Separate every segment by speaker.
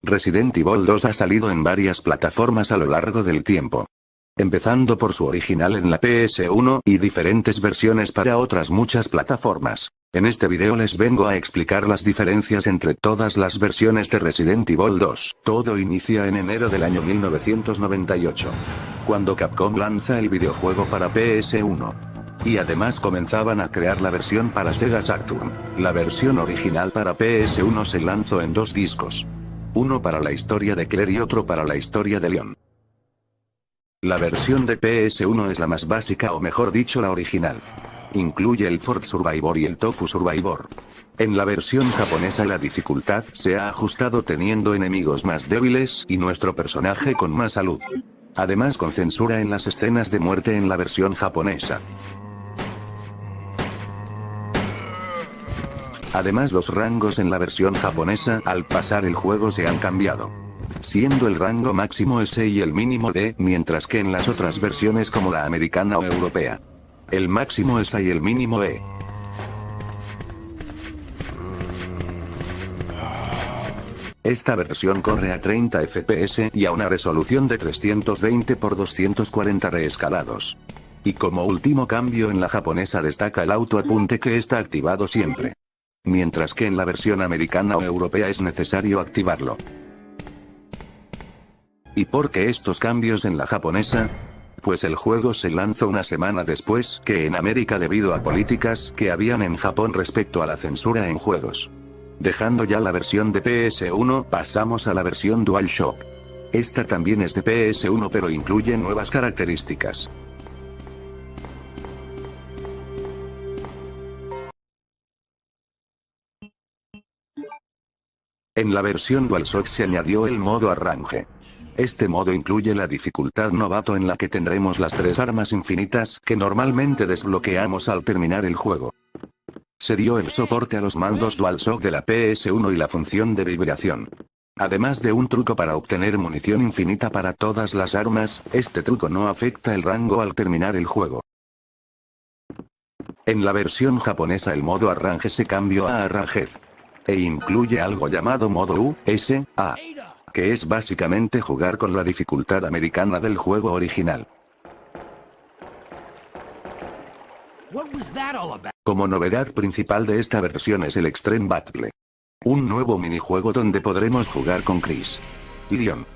Speaker 1: Resident Evil 2 ha salido en varias plataformas a lo largo del tiempo. Empezando por su original en la PS1 y diferentes versiones para otras muchas plataformas. En este video les vengo a explicar las diferencias entre todas las versiones de Resident Evil 2. Todo inicia en enero del año 1998. Cuando Capcom lanza el videojuego para PS1. Y además comenzaban a crear la versión para Sega Saturn. La versión original para PS1 se lanzó en 2 discos. Uno para la historia de Claire y otro para la historia de Leon. La versión de PS1 es la más básica o mejor dicho la original. Incluye el Fort Survivor y el Tofu Survivor. En la versión japonesa la dificultad se ha ajustado teniendo enemigos más débiles y nuestro personaje con más salud. Además con censura en las escenas de muerte en la versión japonesa. Además los rangos en la versión japonesa al pasar el juego se han cambiado. Siendo el rango máximo S y el mínimo D, mientras que en las otras versiones como la americana o europea. El máximo es A y el mínimo E. Esta versión corre a 30 FPS y a una resolución de 320 x 240 reescalados. Y como último cambio en la japonesa destaca el autoapunte que está activado siempre. Mientras que en la versión americana o europea es necesario activarlo. ¿Y por qué estos cambios en la japonesa? Pues el juego se lanzó una semana después que en América debido a políticas que habían en Japón respecto a la censura en juegos. Dejando ya la versión de PS1, pasamos a la versión DualShock. Esta también es de PS1 pero incluye nuevas características. En la versión DualShock se añadió el modo arranque. Este modo incluye la dificultad novato en la que tendremos las 3 armas infinitas que normalmente desbloqueamos al terminar el juego. Se dio el soporte a los mandos DualShock de la PS1 y la función de vibración. Además de un truco para obtener munición infinita para todas las armas, este truco no afecta el rango al terminar el juego. En la versión japonesa el modo arranque se cambió a arranger. E incluye algo llamado modo USA, que es básicamente jugar con la dificultad americana del juego original. Como novedad principal de esta versión es el Extreme Battle. Un nuevo minijuego donde podremos jugar con Chris, Leon,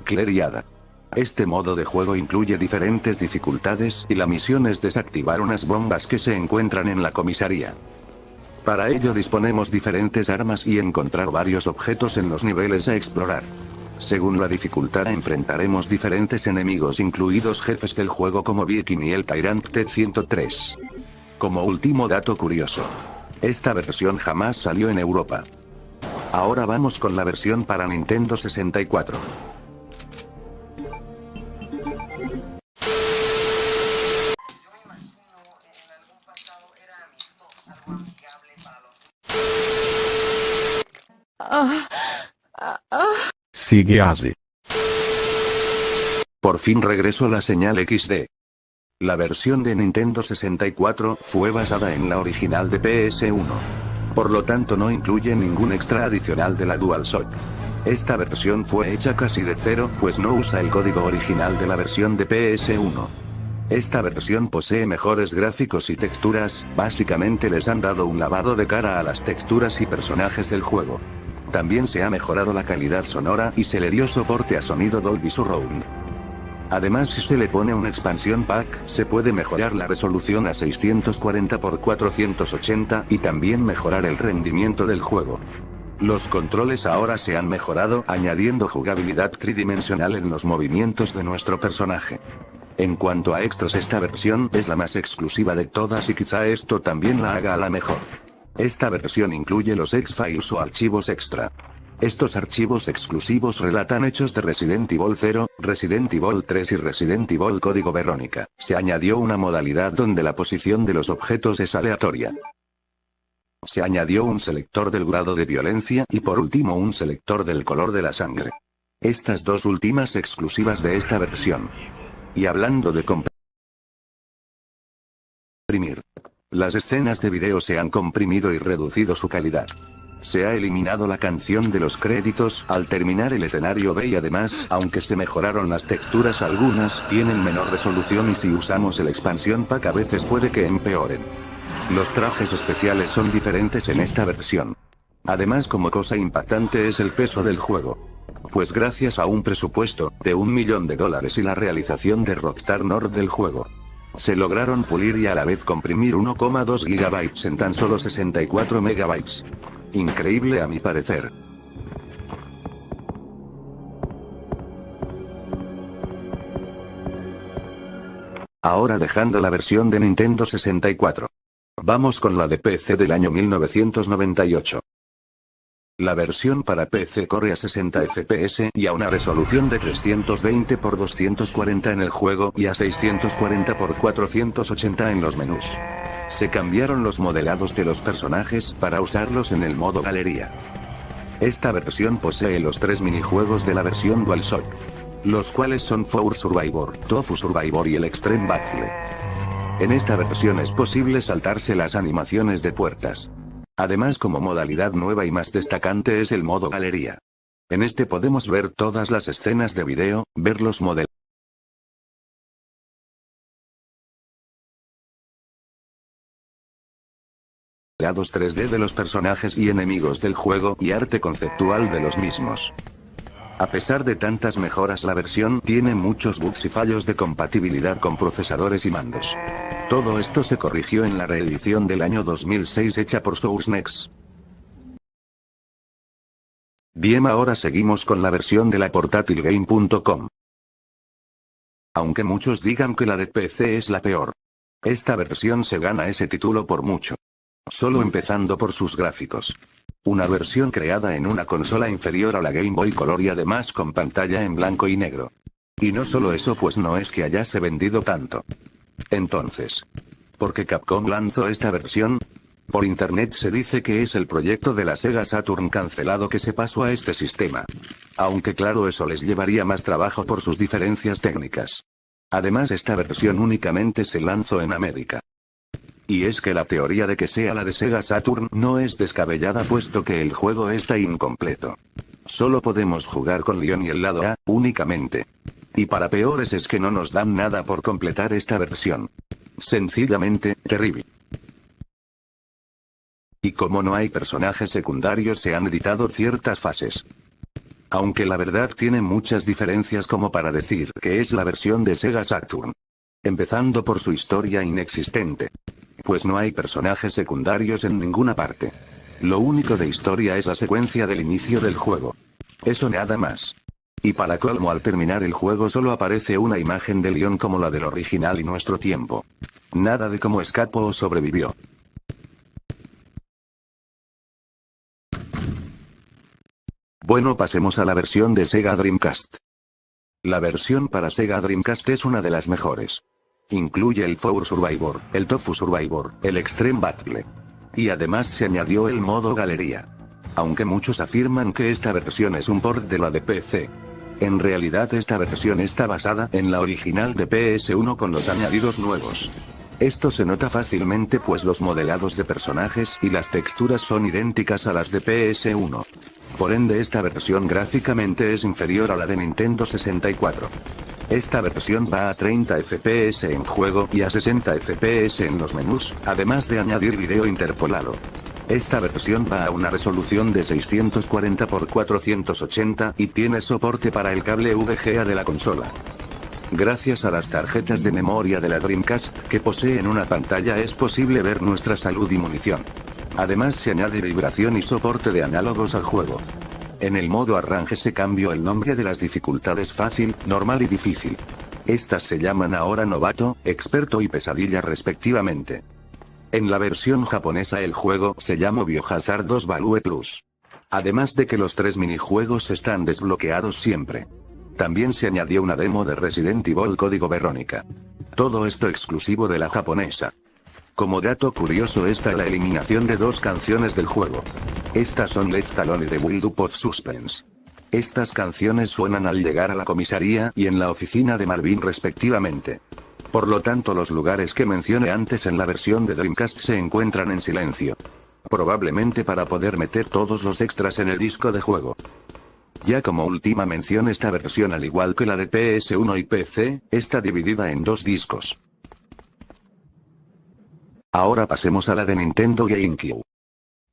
Speaker 1: Claire y Ada. Este modo de juego incluye diferentes dificultades y la misión es desactivar unas bombas que se encuentran en la comisaría. Para ello disponemos diferentes armas y encontrar varios objetos en los niveles a explorar. Según la dificultad enfrentaremos diferentes enemigos incluidos jefes del juego como Viking y el Tyrant T-103. Como último dato curioso. Esta versión jamás salió en Europa. Ahora vamos con la versión para Nintendo 64.
Speaker 2: Sigue así.
Speaker 1: Por fin regresó la señal XD. La versión de Nintendo 64 fue basada en la original de PS1. Por lo tanto no incluye ningún extra adicional de la DualShock. Esta versión fue hecha casi de cero, pues no usa el código original de la versión de PS1. Esta versión posee mejores gráficos y texturas, básicamente les han dado un lavado de cara a las texturas y personajes del juego. También se ha mejorado la calidad sonora y se le dio soporte a sonido Dolby Surround. Además si se le pone una expansión pack, se puede mejorar la resolución a 640 x 480 y también mejorar el rendimiento del juego. Los controles ahora se han mejorado, añadiendo jugabilidad tridimensional en los movimientos de nuestro personaje. En cuanto a extras, esta versión es la más exclusiva de todas y quizá esto también la haga a la mejor. Esta versión incluye los X-Files o archivos extra. Estos archivos exclusivos relatan hechos de Resident Evil 0, Resident Evil 3 y Resident Evil Código Verónica. Se añadió una modalidad donde la posición de los objetos es aleatoria. Se añadió un selector del grado de violencia y por último un selector del color de la sangre. Estas dos últimas exclusivas de esta versión. Y hablando de comprimir. Las escenas de video se han comprimido y reducido su calidad. Se ha eliminado la canción de los créditos al terminar el escenario B y además, aunque se mejoraron las texturas algunas, tienen menor resolución y si usamos el expansión pack a veces puede que empeoren. Los trajes especiales son diferentes en esta versión. Además, como cosa impactante es el peso del juego. Pues gracias a un presupuesto de $1 millón y la realización de Rockstar North del juego, se lograron pulir y a la vez comprimir 1,2 GB en tan solo 64 MB. Increíble a mi parecer. Ahora dejando la versión de Nintendo 64. Vamos con la de PC del año 1998. La versión para PC corre a 60 FPS y a una resolución de 320 x 240 en el juego y a 640 x 480 en los menús. Se cambiaron los modelados de los personajes para usarlos en el modo galería. Esta versión posee los 3 minijuegos de la versión DualShock, los cuales son Four Survivor, Tofu Survivor y el Extreme Battle. En esta versión es posible saltarse las animaciones de puertas. Además, como modalidad nueva y más destacante es el modo galería. En este podemos ver todas las escenas de video, ver los modelados 3D de los personajes y enemigos del juego y arte conceptual de los mismos. A pesar de tantas mejoras, la versión tiene muchos bugs y fallos de compatibilidad con procesadores y mandos. Todo esto se corrigió en la reedición del año 2006 hecha por SourceNext. Bien, ahora seguimos con la versión de la portátilgame.com. Aunque muchos digan que la de PC es la peor, esta versión se gana ese título por mucho. Solo empezando por sus gráficos. Una versión creada en una consola inferior a la Game Boy Color y además con pantalla en blanco y negro. Y no solo eso, pues no es que hayase vendido tanto. Entonces, ¿por qué Capcom lanzó esta versión? Por internet se dice que es el proyecto de la Sega Saturn cancelado que se pasó a este sistema. Aunque claro, eso les llevaría más trabajo por sus diferencias técnicas. Además, esta versión únicamente se lanzó en América. Y es que la teoría de que sea la de Sega Saturn no es descabellada, puesto que el juego está incompleto. Solo podemos jugar con Leon y el lado A, únicamente. Y para peores es que no nos dan nada por completar esta versión. Sencillamente, terrible. Y como no hay personajes secundarios, se han editado ciertas fases. Aunque la verdad tiene muchas diferencias como para decir que es la versión de Sega Saturn. Empezando por su historia inexistente. Pues no hay personajes secundarios en ninguna parte. Lo único de historia es la secuencia del inicio del juego. Eso nada más. Y para colmo, al terminar el juego solo aparece una imagen de Leon como la del original y nuestro tiempo. Nada de cómo escapó o sobrevivió. Bueno, pasemos a la versión de Sega Dreamcast. La versión para Sega Dreamcast es una de las mejores. Incluye el Four Survivor, el Tofu Survivor, el Extreme Battle. Y además se añadió el modo galería. Aunque muchos afirman que esta versión es un port de la de PC. En realidad esta versión está basada en la original de PS1 con los añadidos nuevos. Esto se nota fácilmente pues los modelados de personajes y las texturas son idénticas a las de PS1. Por ende esta versión gráficamente es inferior a la de Nintendo 64. Esta versión va a 30 FPS en juego y a 60 FPS en los menús, además de añadir video interpolado. Esta versión va a una resolución de 640 x 480 y tiene soporte para el cable VGA de la consola. Gracias a las tarjetas de memoria de la Dreamcast que poseen una pantalla es posible ver nuestra salud y munición. Además se añade vibración y soporte de análogos al juego. En el modo arranque se cambió el nombre de las dificultades fácil, normal y difícil. Estas se llaman ahora novato, experto y pesadilla respectivamente. En la versión japonesa el juego se llama Biohazard 2 Value Plus. Además de que los 3 minijuegos están desbloqueados siempre. También se añadió una demo de Resident Evil Código Verónica. Todo esto exclusivo de la japonesa. Como dato curioso está la eliminación de 2 canciones del juego. Estas son Left Alone y The Wild Up of Suspense. Estas canciones suenan al llegar a la comisaría y en la oficina de Marvin respectivamente. Por lo tanto los lugares que mencioné antes en la versión de Dreamcast se encuentran en silencio. Probablemente para poder meter todos los extras en el disco de juego. Ya como última mención, esta versión, al igual que la de PS1 y PC, está dividida en dos discos. Ahora pasemos a la de Nintendo GameCube.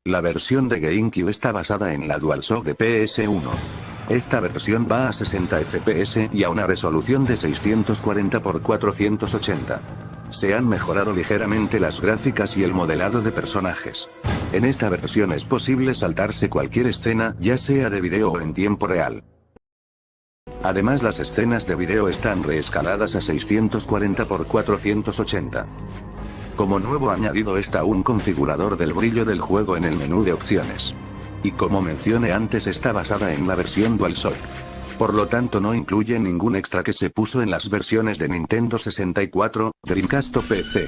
Speaker 1: La versión de GameCube está basada en la DualShock de PS1. Esta versión va a 60 FPS y a una resolución de 640 x 480. Se han mejorado ligeramente las gráficas y el modelado de personajes. En esta versión es posible saltarse cualquier escena, ya sea de video o en tiempo real. Además, las escenas de video están reescaladas a 640 x 480. Como nuevo añadido está un configurador del brillo del juego en el menú de opciones. Y como mencioné antes, está basada en la versión DualShock. Por lo tanto no incluye ningún extra que se puso en las versiones de Nintendo 64, Dreamcast o PC.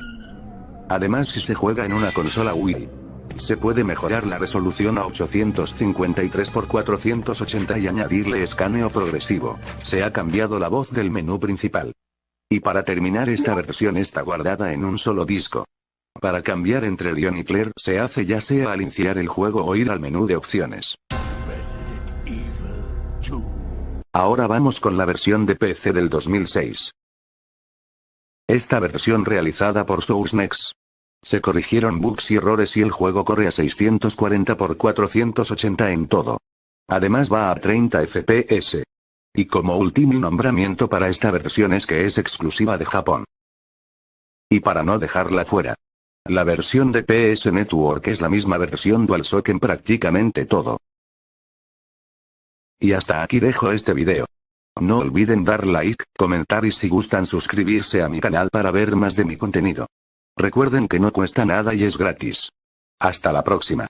Speaker 1: Además, si se juega en una consola Wii, se puede mejorar la resolución a 853 x 480 y añadirle escaneo progresivo. Se ha cambiado la voz del menú principal. Y para terminar, esta versión está guardada en un solo disco. Para cambiar entre Leon y Claire se hace ya sea al iniciar el juego o ir al menú de opciones. Ahora vamos con la versión de PC del 2006. Esta versión, realizada por SourceNext. Se corrigieron bugs y errores y el juego corre a 640 x 480 en todo. Además va a 30 FPS. Y como último nombramiento para esta versión es que es exclusiva de Japón. Y para no dejarla fuera, la versión de PS Network es la misma versión DualShock en prácticamente todo. Y hasta aquí dejo este video. No olviden dar like, comentar y si gustan suscribirse a mi canal para ver más de mi contenido. Recuerden que no cuesta nada y es gratis. Hasta la próxima.